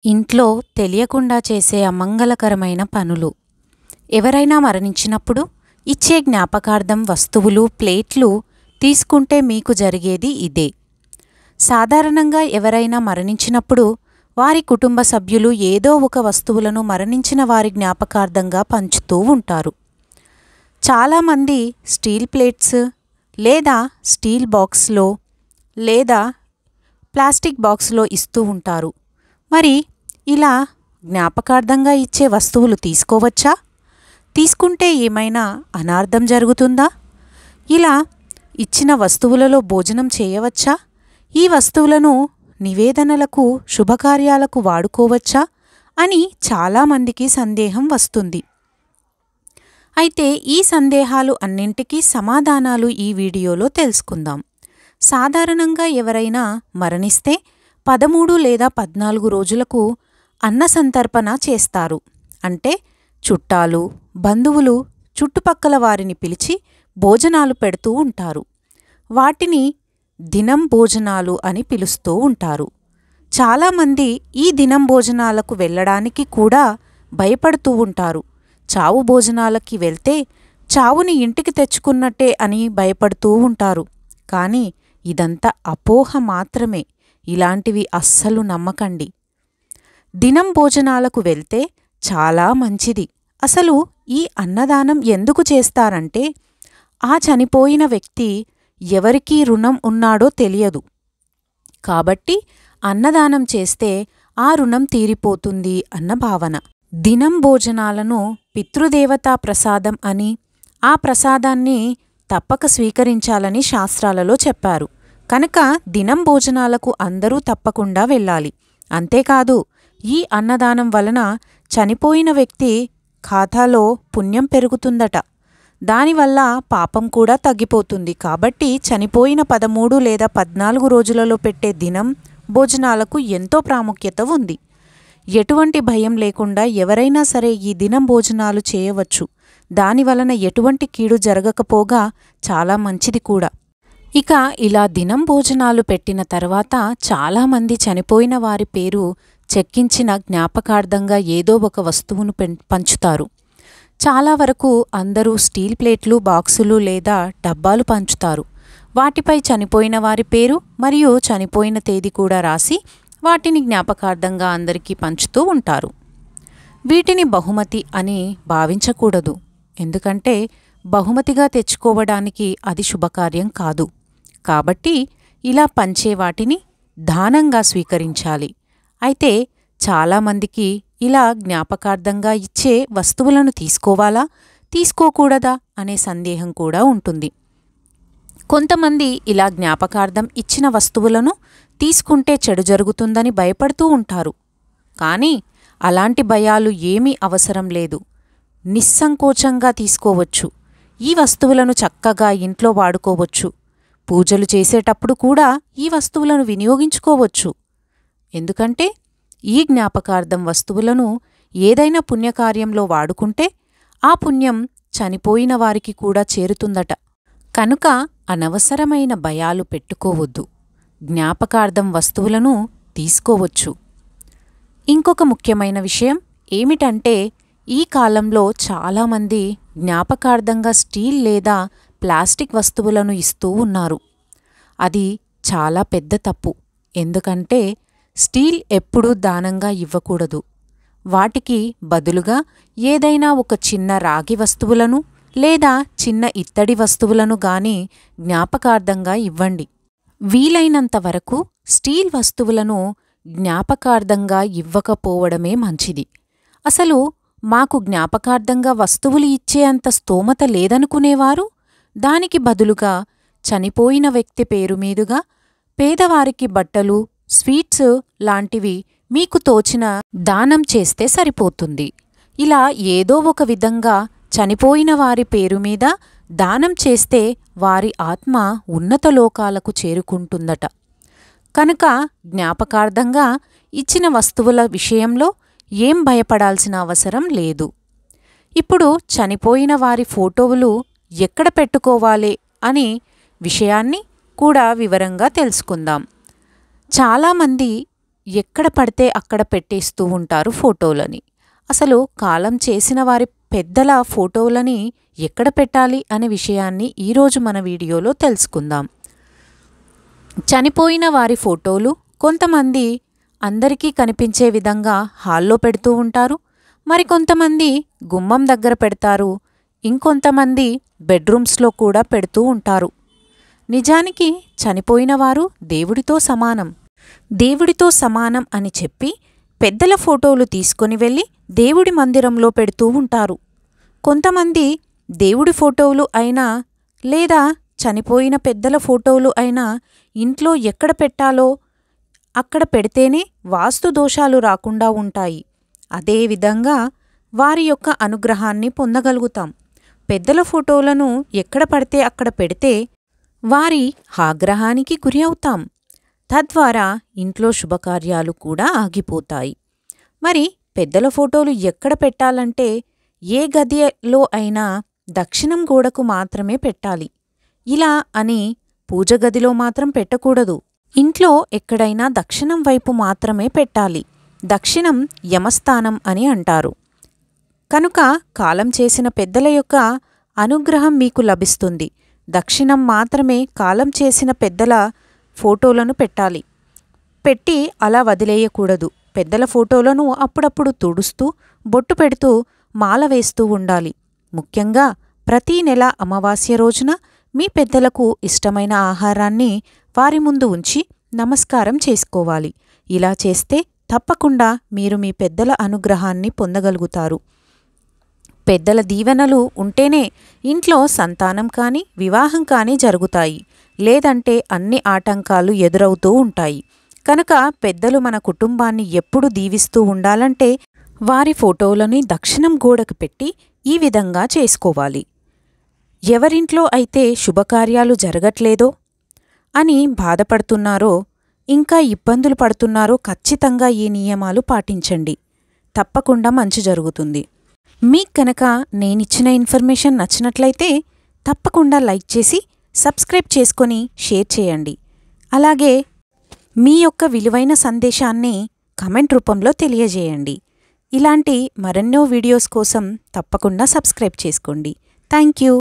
ఇంట్లో తెలియకుండా చేసే అమంగళకరమైన పనులు. ఎవరైనా మరణించినప్పుడు ఇచ్చే జ్ఞాపకార్థం వస్తువులు, ప్లేట్లు తీసుకుంటే మీకు జరిగేది ఇదే. సాధారణంగా ఎవరైనా మరణించినప్పుడు వారి కుటుంబ సభ్యులు ఏదో ఒక వస్తువులను మరణించిన వారి జ్ఞాపకార్థంగా పంచుతూ ఉంటారు. చాలామంది స్టీల్ ప్లేట్స్ లేదా స్టీల్ బాక్స్లో లేదా ప్లాస్టిక్ బాక్స్లో ఇస్తూ ఉంటారు. మరి ఇలా జ్ఞాపకార్థంగా ఇచ్చే వస్తువులు తీసుకోవచ్చా? తీసుకుంటే ఏమైనా అనార్థం జరుగుతుందా? ఇలా ఇచ్చిన వస్తువులలో భోజనం చేయవచ్చా? ఈ వస్తువులను నివేదనలకు, శుభకార్యాలకు వాడుకోవచ్చా అని చాలామందికి సందేహం వస్తుంది. అయితే ఈ సందేహాలు అన్నింటికీ సమాధానాలు ఈ వీడియోలో తెలుసుకుందాం. సాధారణంగా ఎవరైనా మరణిస్తే 13 లేదా 14 రోజులకు అన్నసంతర్పణ చేస్తారు. అంటే చుట్టాలు, బంధువులు, చుట్టుపక్కల వారిని పిలిచి భోజనాలు పెడుతూ ఉంటారు. వాటిని దినం భోజనాలు అని పిలుస్తూ ఉంటారు. చాలామంది ఈ దినం భోజనాలకు వెళ్ళడానికి కూడా భయపడుతూ ఉంటారు. చావు భోజనాలకి వెళ్తే చావుని ఇంటికి తెచ్చుకున్నట్టే అని భయపడుతూ ఉంటారు. కానీ ఇదంతా అపోహ మాత్రమే. ఇలాంటివి అస్సలు నమ్మకండి. దినం భోజనాలకు వెళ్తే చాలా మంచిది. అసలు ఈ అన్నదానం ఎందుకు చేస్తారంటే, ఆ చనిపోయిన వ్యక్తి ఎవరికీ రుణం ఉన్నాడో తెలియదు. కాబట్టి అన్నదానం చేస్తే ఆ రుణం తీరిపోతుంది అన్న భావన. దినం భోజనాలను పితృదేవతా ప్రసాదం అని, ఆ ప్రసాదాన్ని తప్పక స్వీకరించాలని శాస్త్రాలలో చెప్పారు. కనుక దినం భోజనాలకు అందరూ తప్పకుండా వెళ్ళాలి. అంతేకాదు, ఈ అన్నదానం వలన చనిపోయిన వ్యక్తి ఖాతాలో పుణ్యం పెరుగుతుందట. దానివల్ల పాపం కూడా తగ్గిపోతుంది. కాబట్టి చనిపోయిన 13 లేదా 14 రోజులలో పెట్టే దినం భోజనాలకు ఎంతో ప్రాముఖ్యత ఉంది. ఎటువంటి భయం లేకుండా ఎవరైనా సరే ఈ దినం భోజనాలు చేయవచ్చు. దానివలన ఎటువంటి కీడు జరగకపోగా చాలా మంచిది కూడా. ఇక ఇలా దినం భోజనాలు పెట్టిన తర్వాత చాలామంది చనిపోయిన వారి పేరు చెక్కించిన జ్ఞాపకార్థంగా ఏదో ఒక వస్తువును పంచుతారు. చాలా వరకు అందరూ స్టీల్ ప్లేట్లు, బాక్సులు లేదా డబ్బాలు పంచుతారు. వాటిపై చనిపోయిన వారి పేరు మరియు చనిపోయిన తేదీ కూడా రాసి వాటిని జ్ఞాపకార్థంగా అందరికీ పంచుతూ ఉంటారు. వీటిని బహుమతి అని భావించకూడదు. ఎందుకంటే బహుమతిగా తెచ్చుకోవడానికి అది శుభకార్యం కాదు. కాబట్టి ఇలా పంచే వాటిని దానంగా స్వీకరించాలి. అయితే చాలామందికి ఇలా జ్ఞాపకార్థంగా ఇచ్చే వస్తువులను తీసుకోవాలా, తీసుకోకూడదా అనే సందేహం కూడా ఉంటుంది. కొంతమంది ఇలా జ్ఞాపకార్థం ఇచ్చిన వస్తువులను తీసుకుంటే చెడు జరుగుతుందని భయపడుతూ ఉంటారు. కానీ అలాంటి భయాలు ఏమీ అవసరం లేదు. నిస్సంకోచంగా తీసుకోవచ్చు. ఈ వస్తువులను చక్కగా ఇంట్లో వాడుకోవచ్చు. పూజలు చేసేటప్పుడు కూడా ఈ వస్తువులను వినియోగించుకోవచ్చు. ఎందుకంటే ఈ జ్ఞాపకార్థం వస్తువులను ఏదైనా పుణ్యకార్యంలో వాడుకుంటే ఆ పుణ్యం చనిపోయిన వారికి కూడా చేరుతుందట. కనుక అనవసరమైన భయాలు పెట్టుకోవద్దు. జ్ఞాపకార్థం వస్తువులను తీసుకోవచ్చు. ఇంకొక ముఖ్యమైన విషయం ఏమిటంటే, ఈ కాలంలో చాలామంది జ్ఞాపకార్థంగా స్టీల్ లేదా ప్లాస్టిక్ వస్తువులను ఇస్తూ ఉన్నారు. అది చాలా పెద్ద తప్పు. ఎందుకంటే స్టీల్ ఎప్పుడూ దానంగా ఇవ్వకూడదు. వాటికి బదులుగా ఏదైనా ఒక చిన్న రాగి వస్తువులను లేదా చిన్న ఇత్తడి వస్తువులను గాని జ్ఞాపకార్థంగా ఇవ్వండి. వీలైనంత వరకు స్టీల్ వస్తువులను జ్ఞాపకార్థంగా ఇవ్వకపోవడమే మంచిది. అసలు మాకు జ్ఞాపకార్థంగా వస్తువులు ఇచ్చే అంత స్తోమత లేదనుకునేవారు దానికి బదులుగా చనిపోయిన వ్యక్తి పేరు మీదుగా పేదవారికి బట్టలు, స్వీట్స్ లాంటివి మీకు తోచిన దానం చేస్తే సరిపోతుంది. ఇలా ఏదో ఒక విధంగా చనిపోయిన వారి పేరు మీద దానం చేస్తే వారి ఆత్మ ఉన్నత లోకాలకు చేరుకుంటుందట. కనుక జ్ఞాపకార్థంగా ఇచ్చిన వస్తువుల విషయంలో ఏం భయపడాల్సిన అవసరం లేదు. ఇప్పుడు చనిపోయిన వారి ఫోటోలు ఎక్కడ పెట్టుకోవాలి అనే విషయాన్ని కూడా వివరంగా తెలుసుకుందాం. చాలామంది ఎక్కడ పడితే అక్కడ పెట్టేస్తూ ఉంటారు ఫోటోలని. అసలు కాలం చేసిన వారి పెద్దల ఫోటోలని ఎక్కడ పెట్టాలి అనే విషయాన్ని ఈరోజు మన వీడియోలో తెలుసుకుందాం. చనిపోయిన వారి ఫోటోలు కొంతమంది అందరికీ కనిపించే విధంగా హాల్లో పెడుతూ ఉంటారు, మరికొంతమంది గుమ్మం దగ్గర పెడతారు, ఇంకొంతమంది బెడ్రూమ్స్లో కూడా పెడుతూ ఉంటారు. నిజానికి చనిపోయిన వారు దేవుడితో సమానం అని చెప్పి పెద్దల ఫోటోలు తీసుకొని వెళ్ళి దేవుడి మందిరంలో పెడుతూ ఉంటారు. కొంతమంది దేవుడి ఫోటోలు అయినా లేదా చనిపోయిన పెద్దల ఫోటోలు అయినా ఇంట్లో ఎక్కడ పెట్టాలో అక్కడ పెడితేనే వాస్తు దోషాలు రాకుండా ఉంటాయి. అదేవిధంగా వారి యొక్క అనుగ్రహాన్ని పొందగలుగుతాం. పెద్దల ఫోటోలను ఎక్కడ పడితే అక్కడ పెడితే వారి ఆగ్రహానికి గురి అవుతాం. తద్వారా ఇంట్లో శుభకార్యాలు కూడా ఆగిపోతాయి. మరి పెద్దల ఫోటోలు ఎక్కడ పెట్టాలంటే ఏ గదిలో అయినా దక్షిణం గోడకు మాత్రమే పెట్టాలి. ఇలా అని పూజ గదిలో మాత్రం పెట్టకూడదు. ఇంట్లో ఎక్కడైనా దక్షిణం వైపు మాత్రమే పెట్టాలి. దక్షిణం యమస్థానం అని అంటారు. కనుక కాలం చేసిన పెద్దల యొక్క అనుగ్రహం మీకు లభిస్తుంది. దక్షిణం మాత్రమే కాలం చేసిన పెద్దల ఫోటోలను పెట్టాలి. పెట్టి అలా వదిలేయకూడదు. పెద్దల ఫోటోలను అప్పుడప్పుడు తుడుస్తూ బొట్టు పెడుతూ మాల వేస్తూ ఉండాలి. ముఖ్యంగా ప్రతీ నెల అమావాస్య రోజున మీ పెద్దలకు ఇష్టమైన ఆహారాన్ని వారి ముందు ఉంచి నమస్కారం చేసుకోవాలి. ఇలా చేస్తే తప్పకుండా మీరు మీ పెద్దల అనుగ్రహాన్ని పొందగలుగుతారు. పెద్దల దీవెనలు ఉంటేనే ఇంట్లో సంతానం కానీ వివాహం కానీ జరుగుతాయి. లేదంటే అన్ని ఆటంకాలు ఎదురవుతూ ఉంటాయి. కనుక పెద్దలు మన కుటుంబాన్ని ఎప్పుడు దీవిస్తూ ఉండాలంటే వారి ఫోటోలని దక్షిణం గోడకు పెట్టి ఈ విధంగా చేసుకోవాలి. ఎవరింట్లో అయితే శుభకార్యాలు జరగట్లేదో అని బాధపడుతున్నారో, ఇంకా ఇబ్బందులు పడుతున్నారో ఖచ్చితంగా ఈ నియమాలు పాటించండి. తప్పకుండా మంచి జరుగుతుంది. మీకు కనుక నేనిచ్చిన ఇన్ఫర్మేషన్ నచ్చినట్లయితే తప్పకుండా లైక్ చేసి సబ్స్క్రైబ్ చేసుకొని షేర్ చేయండి. అలాగే మీ యొక్క విలువైన సందేశాన్ని కామెంట్ రూపంలో తెలియజేయండి. ఇలాంటి మరెన్నో వీడియోస్ కోసం తప్పకుండా సబ్స్క్రైబ్ చేసుకోండి. Thank you.